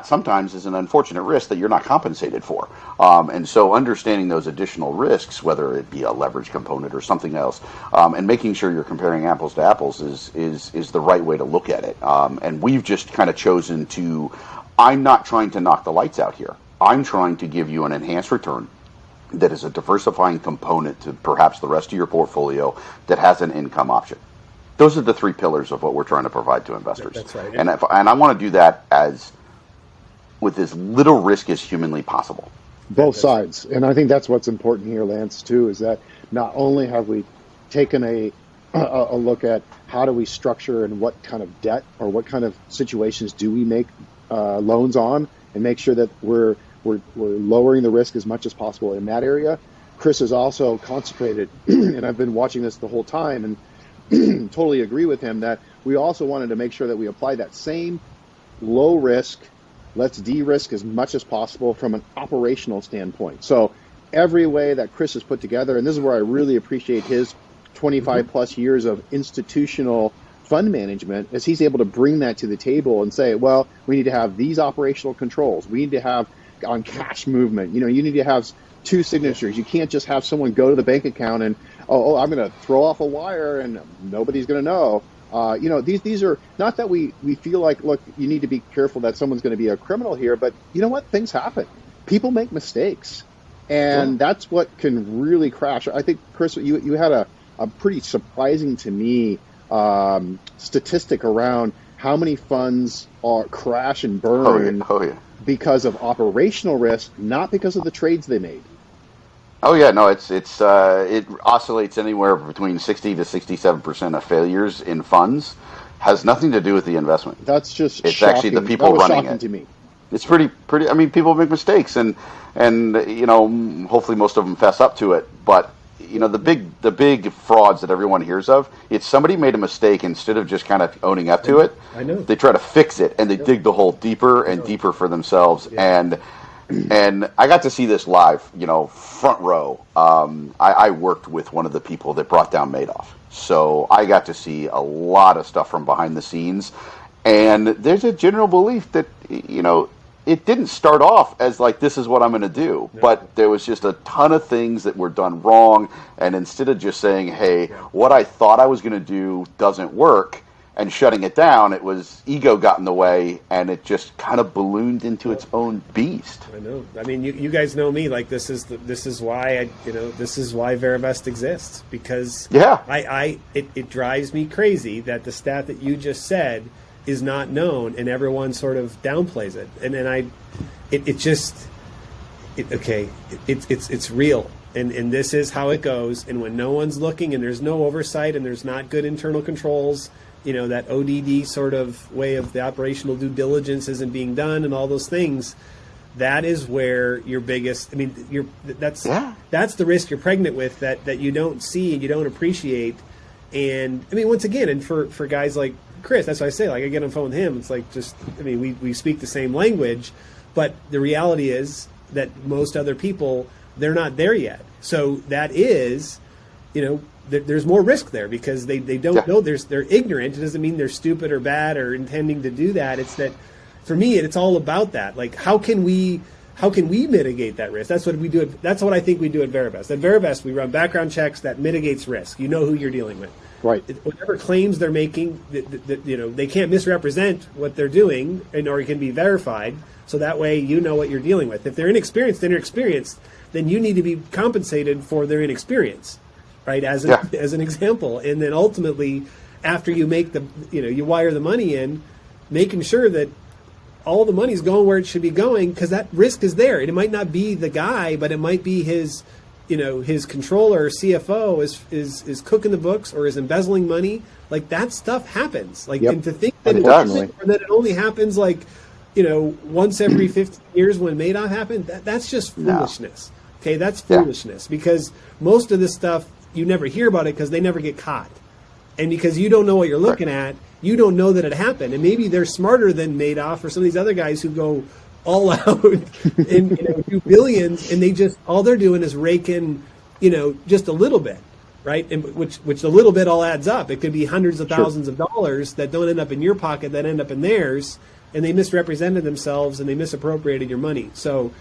sometimes is an unfortunate risk that you're not compensated for. And so understanding those additional risks, whether it be a leverage component or something else, and making sure you're comparing apples to apples is the right way to look at it. And we've just kind of chosen to, I'm not trying to knock the lights out here. I'm trying to give you an enhanced return that is a diversifying component to perhaps the rest of your portfolio that has an income option. Those are the three pillars of what we're trying to provide to investors. That's right. And I want to do that with as little risk as humanly possible. Both sides. And I think that's what's important here, Lance, too, is that not only have we taken a look at how do we structure and what kind of debt or what kind of situations do we make loans on, and make sure that we're lowering the risk as much as possible in that area. Chris is also concentrated, and I've been watching this the whole time and totally agree with him, that we also wanted to make sure that we apply that same low risk, let's de-risk as much as possible from an operational standpoint. So every way that Chris has put together, and this is where I really appreciate his 25 plus years of institutional fund management, is he's able to bring that to the table and say, well, we need to have these operational controls. We need to have on cash movement. You need to have two signatures. You can't just have someone go to the bank account and, I'm going to throw off a wire and nobody's going to know. These are not that we feel like, look, you need to be careful that someone's going to be a criminal here, but you know what? Things happen. People make mistakes. And that's what can really crash. I think, Chris, you had a pretty surprising to me statistic around how many funds are crash and burn because of operational risk, not because of the trades they made. Oh yeah, no, it oscillates anywhere between 60 to 67% of failures in funds has nothing to do with the investment. It's shocking. Actually the people that was running shocking it. To me. It's pretty. I mean, people make mistakes, and hopefully most of them fess up to it. But the big frauds that everyone hears of, it's somebody made a mistake, instead of just kind of owning up to it. I know. They try to fix it, and they dig the hole deeper and deeper for themselves. Yeah. And I got to see this live, front row. I worked with one of the people that brought down Madoff, so I got to see a lot of stuff from behind the scenes. And there's a general belief that it didn't start off as like, this is what I'm going to do, but there was just a ton of things that were done wrong. And instead of just saying, hey, what I thought I was going to do doesn't work, and shutting it down, it was ego got in the way, and it just kind of ballooned into its own beast. I know. I mean, you guys know me. Like, this is why this is why Verivest exists, because it drives me crazy that the stat that you just said is not known, and everyone sort of downplays it. And then it's real, and this is how it goes. And when no one's looking, and there's no oversight, and there's not good internal controls, that ODD sort of way of the operational due diligence isn't being done, and all those things, that is where your biggest. I mean, that's the risk you're pregnant with that you don't see and you don't appreciate. And I mean, once again, and for guys like Chris, that's why I say, like, I get on the phone with him, it's like, we speak the same language, but the reality is that most other people they're not there yet. So that is, there's more risk there because they don't know. They're ignorant. It doesn't mean they're stupid or bad or intending to do that. It's that, for me, it's all about that. Like, how can we mitigate that risk? That's what we do. That's what I think we do at Verivest. At Verivest, we run background checks that mitigates risk. You know who you're dealing with. Right. Whatever claims they're making, they can't misrepresent what they're doing, or it can be verified. So that way, you know what you're dealing with. If they're inexperienced, then you need to be compensated for their inexperience, right? As an example, and then ultimately, after you make you wire the money in, making sure that all the money's going where it should be going, because that risk is there. It might not be the guy, but it might be his controller or CFO is cooking the books or is embezzling money. Like, that stuff happens. Like, and to think that it only happens once every 15 years when Madoff happened, that's just foolishness. Okay, that's foolishness, because most of this stuff, you never hear about it because they never get caught. And because you don't know what you're looking at, you don't know that it happened. And maybe they're smarter than Madoff or some of these other guys who go all out and do billions, and all they're doing is raking, just a little bit, right? And which a little bit all adds up. It could be hundreds of thousands of dollars that don't end up in your pocket, that end up in theirs, and they misrepresented themselves and they misappropriated your money. So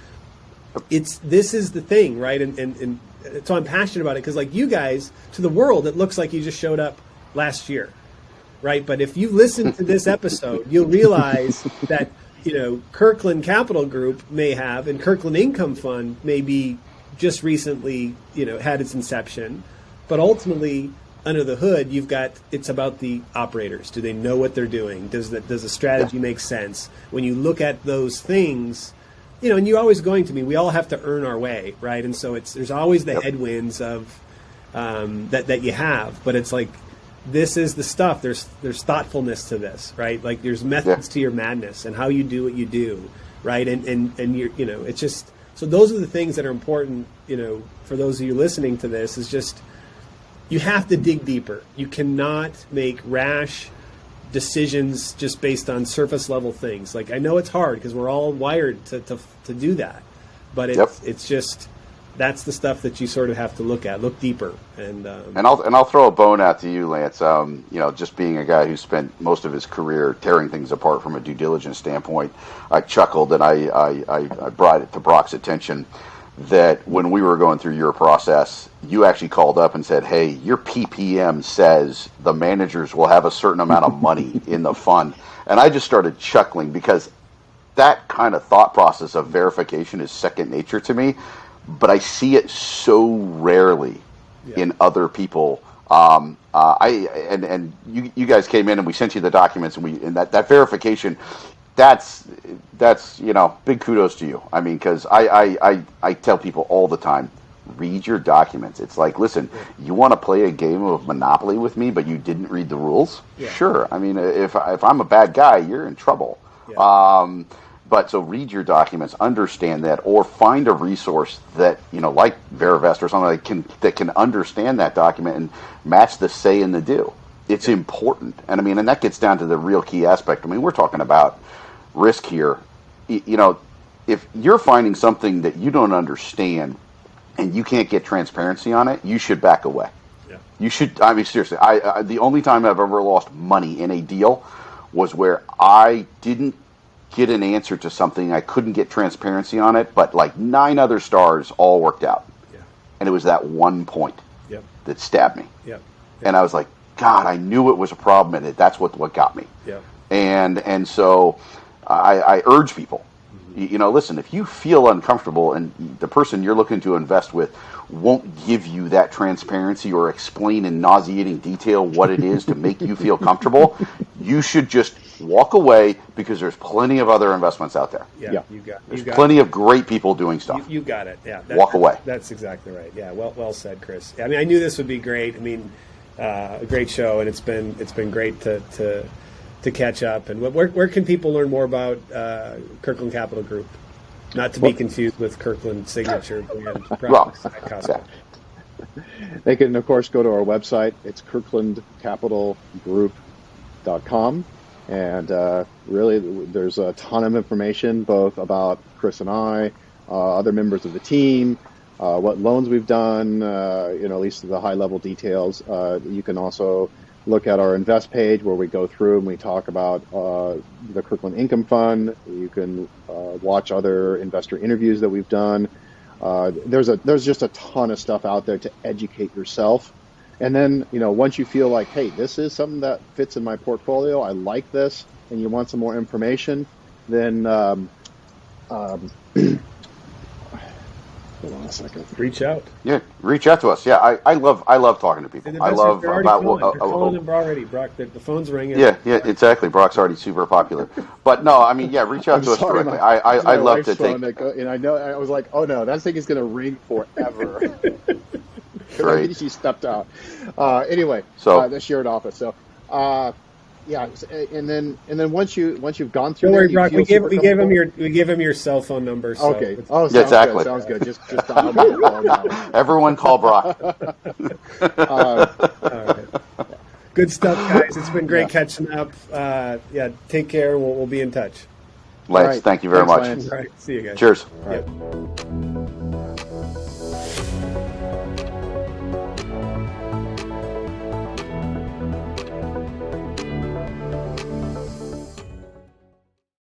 this is the thing, right? And so I'm passionate about it because, like, you guys, to the world, it looks like you just showed up last year, right? But if you listen to this episode, you'll realize that Kirkland Capital Group may have, and Kirkland Income Fund may be just recently, had its inception, but ultimately, under the hood, it's about the operators. Do they know what they're doing? Does the strategy make sense? When you look at those things, and you're always going to be, we all have to earn our way, right? And so there's always the headwinds of that you have, but it's like, this is the stuff. There's thoughtfulness to this, right? Like, there's methods to your madness and how you do what you do, right? And you're, it's just, so those are the things that are important, for those of you listening to this, is just, you have to dig deeper. You cannot make rash decisions just based on surface level things. Like, I know it's hard because we're all wired to do that, but it's just, that's the stuff that you sort of have to look deeper. And I'll throw a bone out to you, Lance. Just being a guy who spent most of his career tearing things apart from a due diligence standpoint, I chuckled and I brought it to Brock's attention that when we were going through your process, you actually called up and said, hey, your PPM says the managers will have a certain amount of money in the fund. And I just started chuckling because that kind of thought process of verification is second nature to me. But I see it so rarely in other people. You guys came in and we sent you the documents, and that verification, that's big kudos to you. I mean, because I tell people all the time, read your documents. It's like, listen, you want to play a game of Monopoly with me, but you didn't read the rules? Yeah. Sure. I mean, if I'm a bad guy, you're in trouble. Yeah. But so read your documents, understand that, or find a resource that, like Verivest or something that can understand that document and match the say and the do. It's important. And I mean, and that gets down to the real key aspect. I mean, we're talking about risk here. If you're finding something that you don't understand and you can't get transparency on it, you should back away. Yeah. You should, I mean, seriously, the only time I've ever lost money in a deal was where I didn't get an answer to something, I couldn't get transparency on it, but like 9 other stars all worked out. Yeah. And it was that one point that stabbed me. Yeah. And I was like, God, I knew it was a problem, and that's what got me. Yeah. And so I urge people, listen, if you feel uncomfortable and the person you're looking to invest with won't give you that transparency or explain in nauseating detail what it is to make you feel comfortable, you should just walk away, because there's plenty of other investments out there. Yeah. There's plenty of great people doing stuff. You got it. Yeah. Walk away. That's exactly right. Yeah. Well said, Chris. I mean, I knew this would be great. I mean, a great show, and it's been great to catch up. And where can people learn more about Kirkland Capital Group? Not to be confused with Kirkland Signature brand products at Costco. They can, of course, go to our website. It's kirklandcapitalgroup.com. And really, there's a ton of information, both about Chris and I, other members of the team, what loans we've done, at least the high level details. You can also look at our invest page where we go through and we talk about the Kirkland Income Fund. You can watch other investor interviews that we've done. There's just a ton of stuff out there to educate yourself. And then, once you feel like, hey, this is something that fits in my portfolio, I like this, and you want some more information, then hold on a second. Reach out. Yeah, reach out to us. Yeah, I love talking to people. I love about they're calling them already, Brock. The phone's ringing. Yeah, exactly. Brock's already super popular. But no, I mean, yeah, reach out to us directly. I love to take. And I know I was like, oh no, that thing is going to ring forever. Right. I think she stepped out. Anyway, so the shared office. So, yeah, and then once you've gone through, don't worry, Brock. We gave him your cell phone number. So okay. Oh, yeah, exactly. Sounds good. Just dial me. Everyone call Brock. All right. Good stuff, guys. It's been great catching up. Yeah, take care. We'll be in touch. Lance, thank you very much. Lance. All right, see you guys. Cheers. All right. Yep.